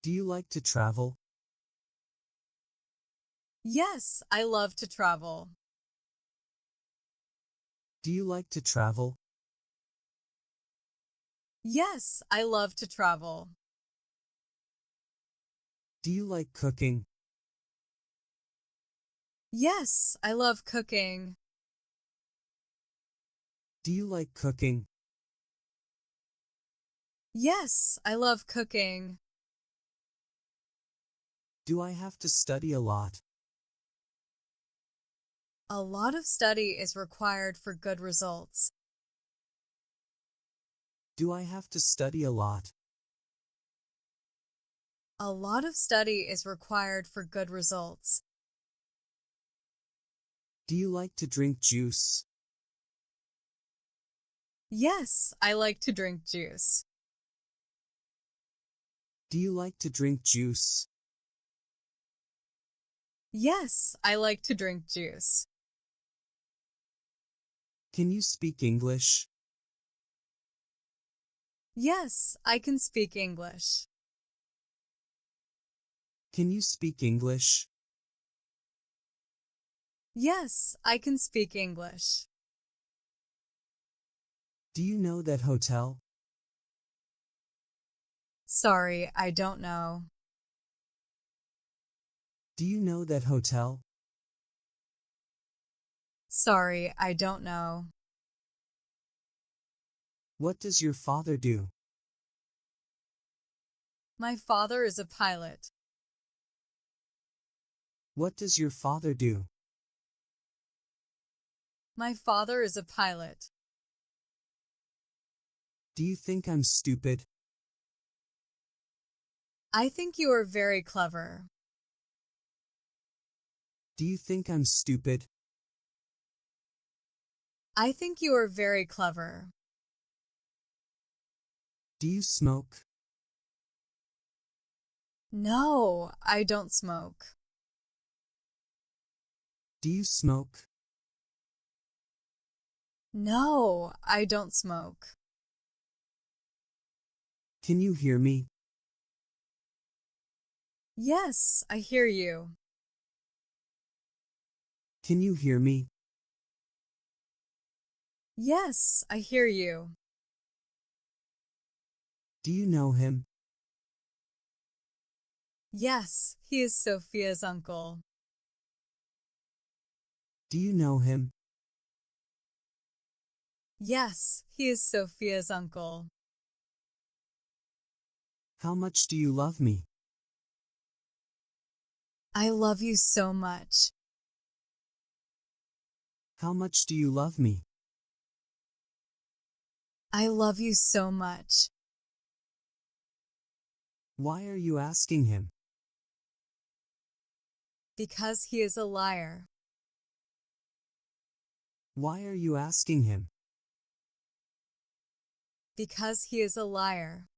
Do you like to travel? Yes, I love to travel. Do you like to travel? Yes, I love to travel. Do you like cooking? Yes, I love cooking. Do you like cooking? Yes, I love cooking. Do I have to study a lot? A lot of study is required for good results. Do I have to study a lot? A lot of study is required for good results. Do you like to drink juice? Yes, I like to drink juice. Do you like to drink juice? Yes, I like to drink juice. Can you speak English? Yes, I can speak English. Can you speak English? Yes, I can speak English. Do you know that hotel? Sorry, I don't know. Do you know that hotel? Sorry, I don't know. What does your father do? My father is a pilot. What does your father do? My father is a pilot. Do you think I'm stupid? I think you are very clever. Do you think I'm stupid? I think you are very clever. Do you smoke? No, I don't smoke. Do you smoke? No, I don't smoke. Can you hear me? Yes, I hear you. Can you hear me? Yes, I hear you. Do you know him? Yes, he is Sophia's uncle. Do you know him? Yes, he is Sophia's uncle. How much do you love me? I love you so much. How much do you love me? I love you so much. Why are you asking him? Because he is a liar. Why are you asking him? Because he is a liar.